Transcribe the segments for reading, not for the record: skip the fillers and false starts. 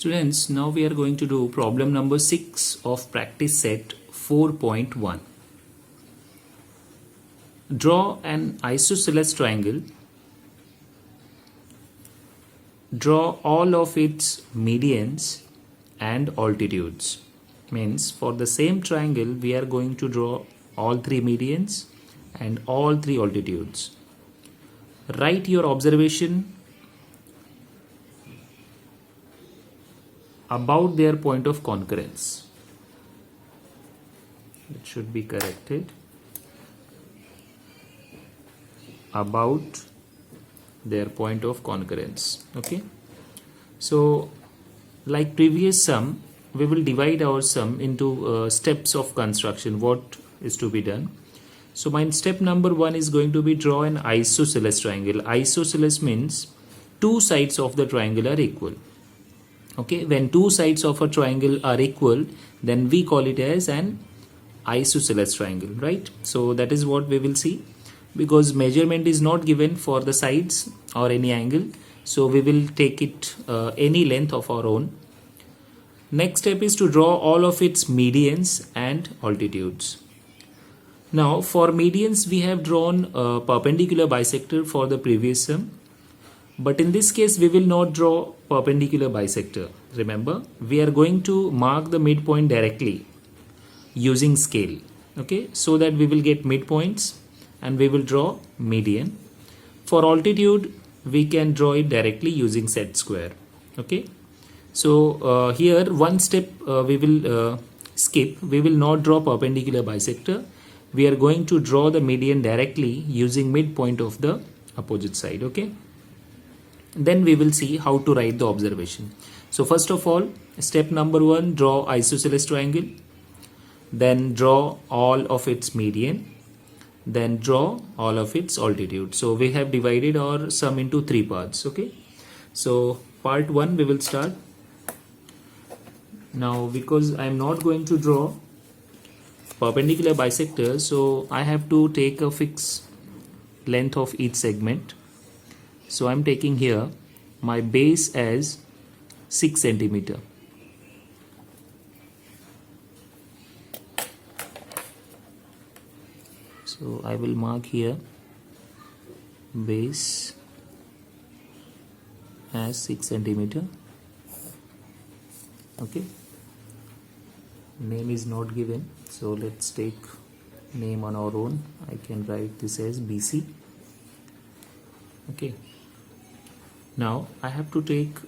Students, now we are going to do problem number 6 of practice set 4.1. Draw an isosceles triangle. Draw all of its medians and altitudes. Means for the same triangle we are going to draw all three medians and all three altitudes. Write your observation about their point of concurrence. It should be corrected. About their point of concurrence. Okay. So, like previous sum, we will divide our sum into steps of construction. What is to be done? So, my step number 1 is going to be draw an isosceles triangle. Isosceles means two sides of the triangle are equal. Okay, when two sides of a triangle are equal, then we call it as an isosceles triangle, right? So that is what we will see, because measurement is not given for the sides or any angle, so we will take it any length of our own. Next step is to draw all of its medians and altitudes. Now for medians we have drawn a perpendicular bisector for the previous sum. But in this case, we will not draw perpendicular bisector. Remember, we are going to mark the midpoint directly using scale. Okay, so that we will get midpoints and we will draw median. For altitude, we can draw it directly using set square. Okay, so here one step we will skip. We will not draw perpendicular bisector. We are going to draw the median directly using midpoint of the opposite side. Okay. Then we will see how to write the observation. So first of all, step number 1, draw isosceles triangle. Then draw all of its median. Then draw all of its altitude. So we have divided our sum into 3 parts. Okay. So part 1 we will start. Now because I am not going to draw perpendicular bisector, so I have to take a fixed length of each segment. So I am taking here my base as 6 centimeter. So I will mark here base as 6 centimeter. Okay. Name is not given, so let's take name on our own. I can write this as BC. Okay. Now I have to take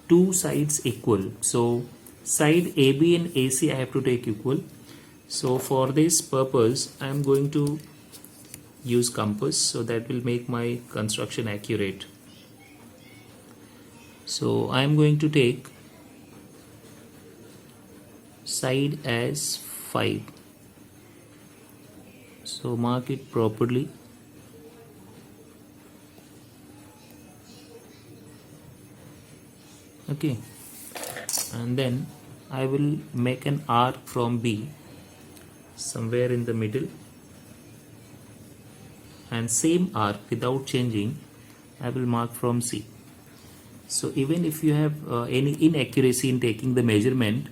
two sides equal. So side AB and AC I have to take equal. So for this purpose I am going to use compass, so that will make my construction accurate. So I am going to take side as 5. So mark it properly. Okay, and then I will make an arc from B somewhere in the middle, and same arc without changing I will mark from C. So even if you have any inaccuracy in taking the measurement,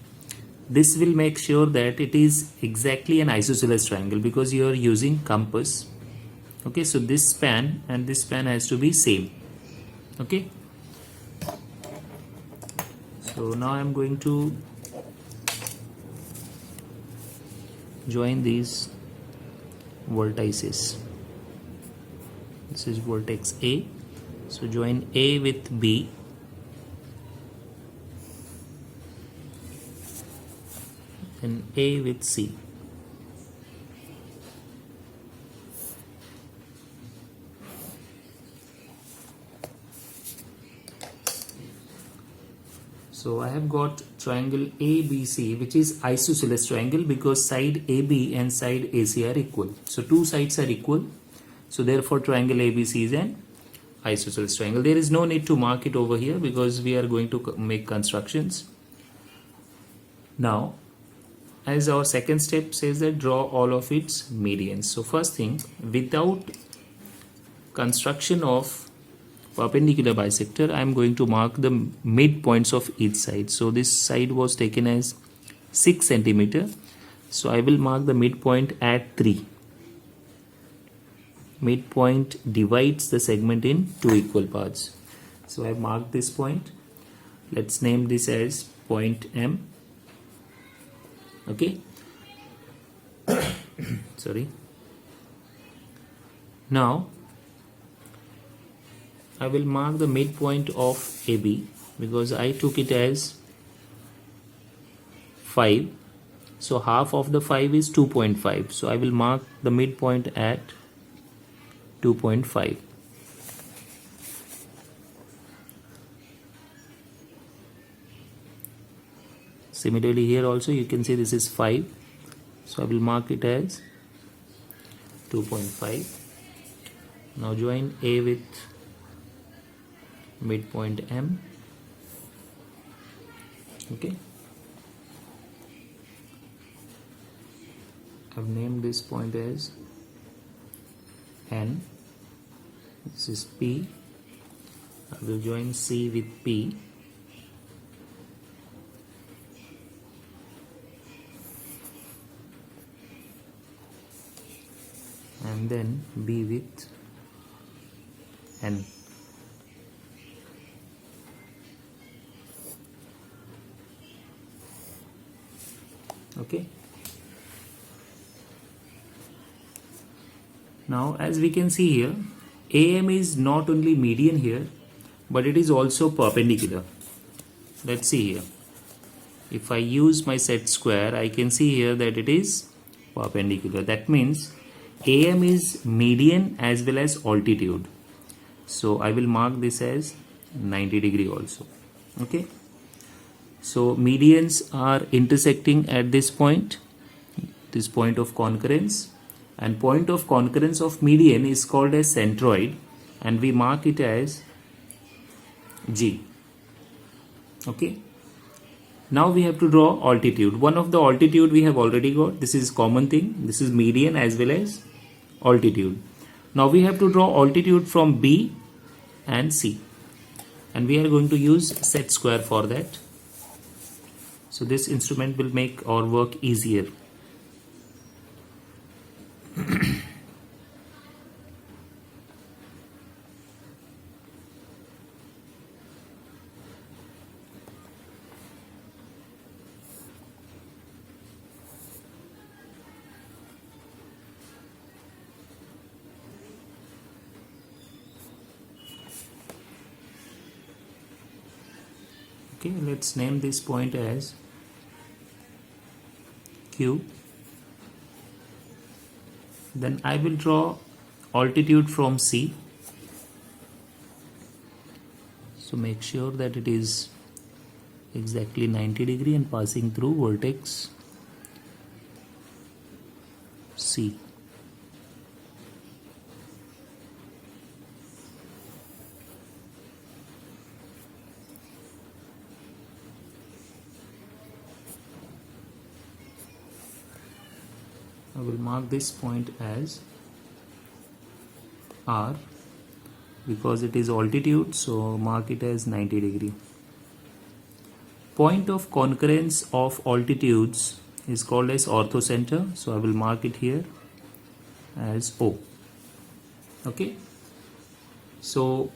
this will make sure that it is exactly an isosceles triangle, because you are using compass. Okay, so this span and this span has to be same. Okay. So now I am going to join these vertices. This is vertex A. So join A with B. And A with C. So I have got triangle ABC, which is isosceles triangle, because side AB and side AC are equal. So two sides are equal. So therefore triangle ABC is an isosceles triangle. There is no need to mark it over here because we are going to make constructions. Now, as our second step says that draw all of its medians. So first thing, without construction of perpendicular bisector, I am going to mark the midpoints of each side. So this side was taken as 6 centimeter. So I will mark the midpoint at 3. Midpoint divides the segment in 2 equal parts. So I have marked this point. Let's name this as point M. Okay. Sorry. Now I will mark the midpoint of AB because I took it as 5. So half of the 5 is 2.5. So I will mark the midpoint at 2.5. Similarly here also you can see this is 5. So I will mark it as 2.5. Now join A with midpoint M. Okay. I've named this point as N. This is P. I will join C with P. And then B with N. Okay. Now as we can see here, AM is not only median here, but it is also perpendicular. Let's see here. If I use my set square, I can see here that it is perpendicular. That means AM is median as well as altitude. So I will mark this as 90 degree also. Okay. So medians are intersecting at this point of concurrence, and point of concurrence of median is called as centroid, and we mark it as G. Okay. Now we have to draw altitude. One of the altitude we have already got. This is common thing. This is median as well as altitude. Now we have to draw altitude from B and C, and we are going to use set square for that. So this instrument will make our work easier. Okay, let's name this point as Q. Then I will draw altitude from C. So make sure that it is exactly 90 degree and passing through vertex C. I will mark this point as R because it is altitude, so mark it as 90 degree. Point of concurrence of altitudes is called as orthocenter, so I will mark it here as O. Okay. So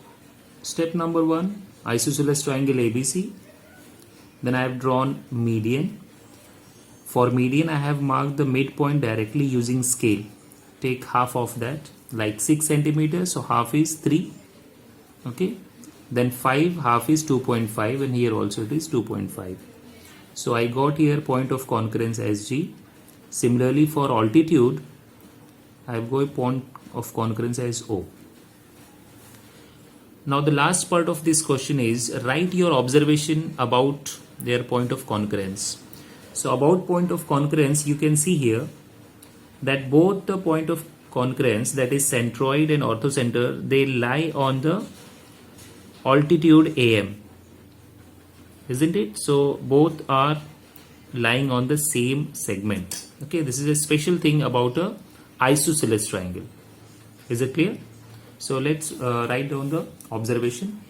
step number 1, isosceles triangle ABC. Then I have drawn median. For median, I have marked the midpoint directly using scale. Take half of that, like 6 centimeters, so half is 3. Okay. Then 5, half is 2.5, and here also it is 2.5. So I got here point of concurrence as G. Similarly, for altitude, I have got point of concurrence as O. Now the last part of this question is write your observation about their point of concurrence. So about point of concurrence, you can see here that both the point of concurrence, that is centroid and orthocenter, they lie on the altitude AM, isn't it? So both are lying on the same segment. Okay, this is a special thing about a isosceles triangle. Is it clear? So let's write down the observation.